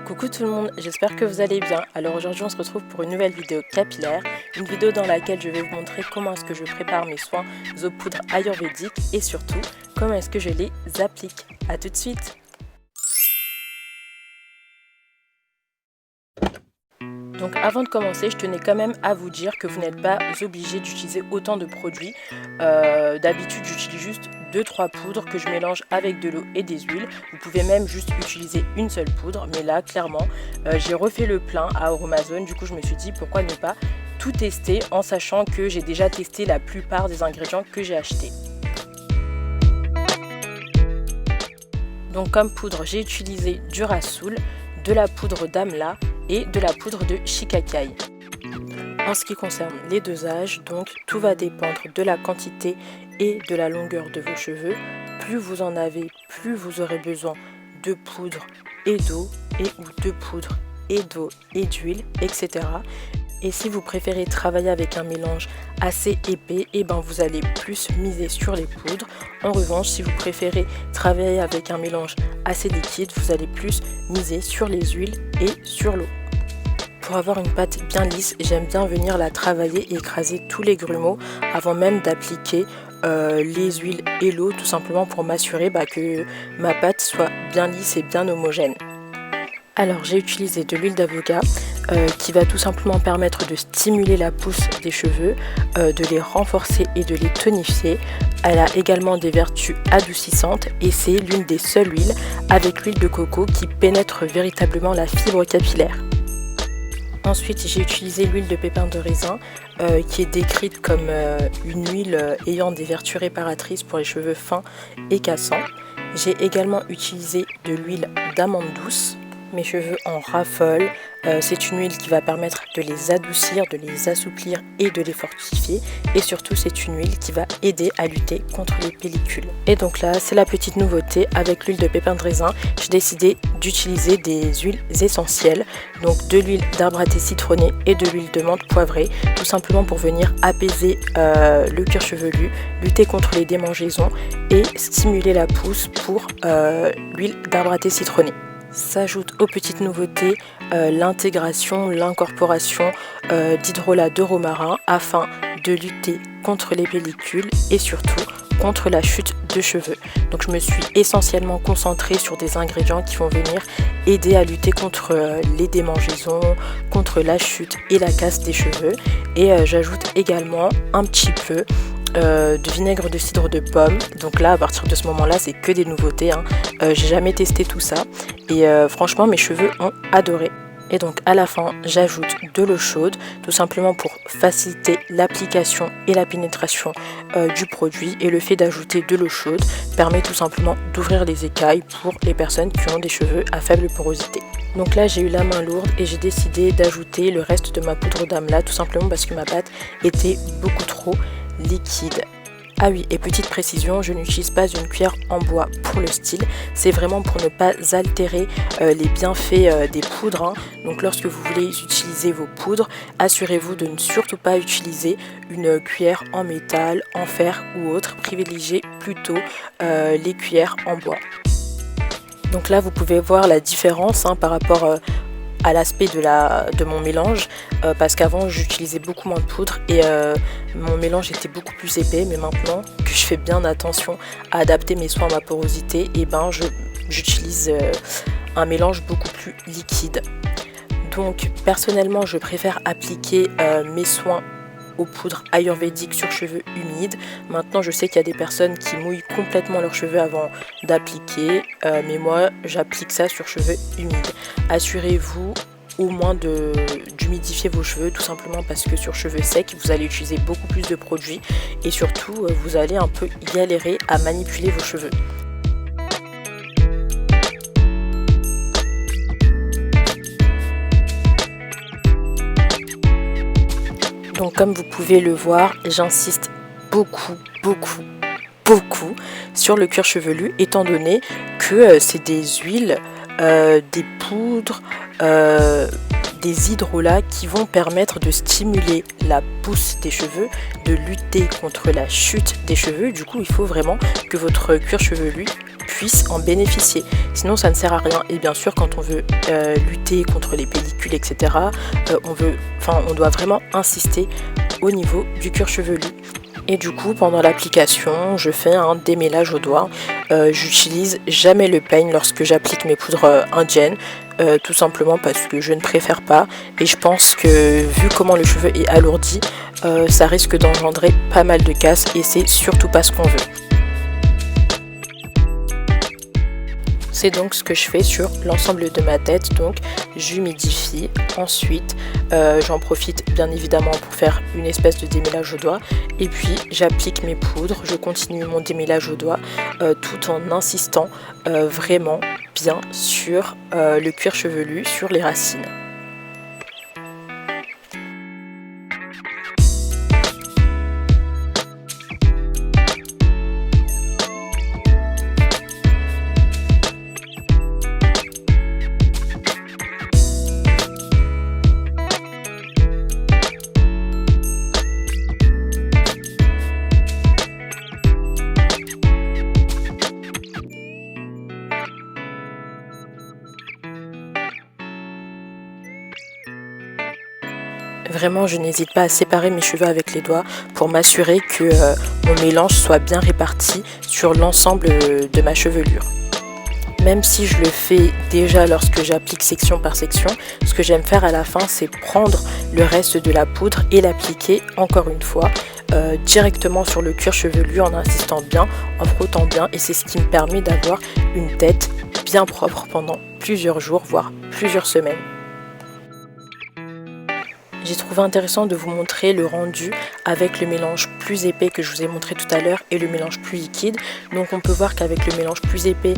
Coucou tout le monde, j'espère que vous allez bien. Alors aujourd'hui on se retrouve pour une nouvelle vidéo capillaire, une vidéo dans laquelle je vais vous montrer comment est-ce que je prépare mes soins aux poudres ayurvédiques et surtout comment est-ce que je les applique. A tout de suite. Donc avant de commencer, je tenais quand même à vous dire que vous n'êtes pas obligé d'utiliser autant de produits. D'habitude j'utilise juste 2-3 poudres que je mélange avec de l'eau et des huiles. Vous pouvez même juste utiliser une seule poudre, mais là clairement j'ai refait le plein à Aromazone. Du coup je me suis dit pourquoi ne pas tout tester en sachant que j'ai déjà testé la plupart des ingrédients que j'ai achetés. Donc comme poudre j'ai utilisé du Rasoul, de la poudre d'Amla et de la poudre de Shikakai. En ce qui concerne les dosages, donc tout va dépendre de la quantité et de la longueur de vos cheveux. Plus vous en avez, plus vous aurez besoin de poudre et d'eau ou de poudre et d'eau et d'huile, etc. Et si vous préférez travailler avec un mélange assez épais, et ben vous allez plus miser sur les poudres. En revanche, si vous préférez travailler avec un mélange assez liquide, vous allez plus miser sur les huiles et sur l'eau. Pour avoir une pâte bien lisse, j'aime bien venir la travailler et écraser tous les grumeaux avant même d'appliquer les huiles et l'eau, tout simplement pour m'assurer que ma pâte soit bien lisse et bien homogène. Alors j'ai utilisé de l'huile d'avocat qui va tout simplement permettre de stimuler la pousse des cheveux, de les renforcer et de les tonifier. Elle a également des vertus adoucissantes et c'est l'une des seules huiles avec l'huile de coco qui pénètre véritablement la fibre capillaire. Ensuite j'ai utilisé l'huile de pépin de raisin qui est décrite comme une huile ayant des vertus réparatrices pour les cheveux fins et cassants. J'ai également utilisé de l'huile d'amande douce. Mes cheveux en raffolent, c'est une huile qui va permettre de les adoucir, de les assouplir et de les fortifier. Et surtout c'est une huile qui va aider à lutter contre les pellicules. Et donc là c'est la petite nouveauté, avec l'huile de pépin de raisin, j'ai décidé d'utiliser des huiles essentielles. Donc de l'huile d'arbre à thé citronné et de l'huile de menthe poivrée, tout simplement pour venir apaiser le cuir chevelu, lutter contre les démangeaisons et stimuler la pousse pour l'huile d'arbre à thé citronné. S'ajoute aux petites nouveautés l'intégration, l'incorporation d'hydrolat de romarin afin de lutter contre les pellicules et surtout contre la chute de cheveux. Donc je me suis essentiellement concentrée sur des ingrédients qui vont venir aider à lutter contre les démangeaisons, contre la chute et la casse des cheveux. Et j'ajoute également un petit peu de vinaigre de cidre de pomme. Donc là à partir de ce moment là c'est que des nouveautés, j'ai jamais testé tout ça et franchement mes cheveux ont adoré. Et donc à la fin j'ajoute de l'eau chaude, tout simplement pour faciliter l'application et la pénétration du produit. Et le fait d'ajouter de l'eau chaude permet tout simplement d'ouvrir les écailles pour les personnes qui ont des cheveux à faible porosité. Donc là j'ai eu la main lourde et j'ai décidé d'ajouter le reste de ma poudre d'Amla, tout simplement parce que ma pâte était beaucoup trop liquide. Ah oui, et petite précision, je n'utilise pas une cuillère en bois pour le style, c'est vraiment pour ne pas altérer les bienfaits des poudres. Donc lorsque vous voulez utiliser vos poudres, assurez-vous de ne surtout pas utiliser une cuillère en métal, en fer ou autre. Privilégiez plutôt les cuillères en bois. Donc là vous pouvez voir la différence par rapport à l'aspect de mon mélange, parce qu'avant j'utilisais beaucoup moins de poudre et mon mélange était beaucoup plus épais, mais maintenant que je fais bien attention à adapter mes soins à ma porosité, et j'utilise un mélange beaucoup plus liquide. Donc personnellement je préfère appliquer mes soins aux poudres ayurvédiques sur cheveux humides. Maintenant je sais qu'il y a des personnes qui mouillent complètement leurs cheveux avant d'appliquer, mais moi j'applique ça sur cheveux humides. Assurez-vous au moins d'humidifier vos cheveux, tout simplement parce que sur cheveux secs vous allez utiliser beaucoup plus de produits et surtout vous allez un peu galérer à manipuler vos cheveux. Donc comme vous pouvez le voir, j'insiste beaucoup sur le cuir chevelu, étant donné que c'est des huiles, des poudres, des hydrolats qui vont permettre de stimuler la pousse des cheveux, de lutter contre la chute des cheveux. Du coup il faut vraiment que votre cuir chevelu puissent en bénéficier. Sinon ça ne sert à rien. Et bien sûr quand on veut lutter contre les pellicules, etc., on doit vraiment insister au niveau du cuir chevelu. Et du coup pendant l'application je fais un démêlage au doigt. J'utilise jamais le peigne lorsque j'applique mes poudres indiennes, tout simplement parce que je ne préfère pas, et je pense que vu comment le cheveu est alourdi, ça risque d'engendrer pas mal de casse et c'est surtout pas ce qu'on veut. C'est donc ce que je fais sur l'ensemble de ma tête, donc j'humidifie, ensuite j'en profite bien évidemment pour faire une espèce de démêlage au doigt, et puis j'applique mes poudres, je continue mon démêlage au doigt tout en insistant vraiment bien sur le cuir chevelu, sur les racines. Vraiment, je n'hésite pas à séparer mes cheveux avec les doigts pour m'assurer que mon mélange soit bien réparti sur l'ensemble de ma chevelure. Même si je le fais déjà lorsque j'applique section par section, ce que j'aime faire à la fin, c'est prendre le reste de la poudre et l'appliquer encore une fois directement sur le cuir chevelu en insistant bien, en frottant bien, et c'est ce qui me permet d'avoir une tête bien propre pendant plusieurs jours, voire plusieurs semaines. J'ai trouvé intéressant de vous montrer le rendu avec le mélange plus épais que je vous ai montré tout à l'heure et le mélange plus liquide. Donc on peut voir qu'avec le mélange plus épais,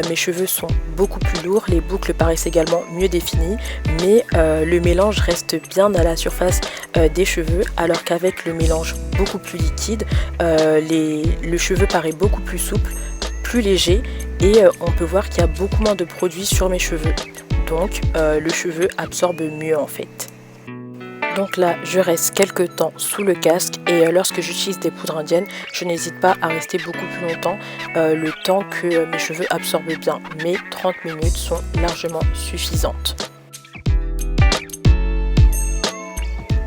mes cheveux sont beaucoup plus lourds, les boucles paraissent également mieux définies, mais le mélange reste bien à la surface des cheveux, alors qu'avec le mélange beaucoup plus liquide, le cheveu paraît beaucoup plus souple, plus léger, et on peut voir qu'il y a beaucoup moins de produits sur mes cheveux. Donc le cheveu absorbe mieux en fait. Donc là, je reste quelques temps sous le casque, et lorsque j'utilise des poudres indiennes, je n'hésite pas à rester beaucoup plus longtemps, le temps que mes cheveux absorbent bien. Mais 30 minutes sont largement suffisantes.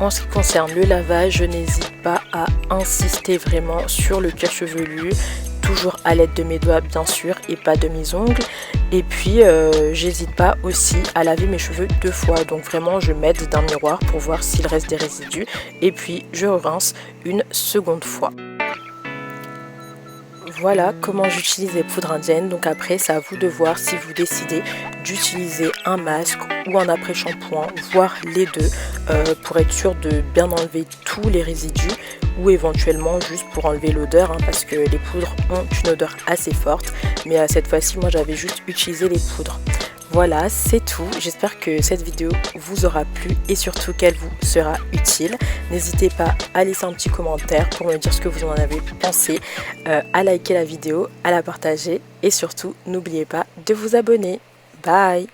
En ce qui concerne le lavage, je n'hésite pas à insister vraiment sur le cuir chevelu, toujours à l'aide de mes doigts bien sûr et pas de mes ongles. Et puis j'hésite pas aussi à laver mes cheveux 2 fois, donc vraiment je m'aide d'un miroir pour voir s'il reste des résidus, et puis je rince une seconde fois. Voilà comment j'utilise les poudres indiennes. Donc après c'est à vous de voir si vous décidez d'utiliser un masque ou un après-shampoing, voire les deux, pour être sûr de bien enlever tous les résidus, ou éventuellement juste pour enlever l'odeur, parce que les poudres ont une odeur assez forte, mais cette fois-ci moi j'avais juste utilisé les poudres. Voilà, c'est tout. J'espère que cette vidéo vous aura plu et surtout qu'elle vous sera utile. N'hésitez pas à laisser un petit commentaire pour me dire ce que vous en avez pensé, à liker la vidéo, à la partager, et surtout n'oubliez pas de vous abonner. Bye!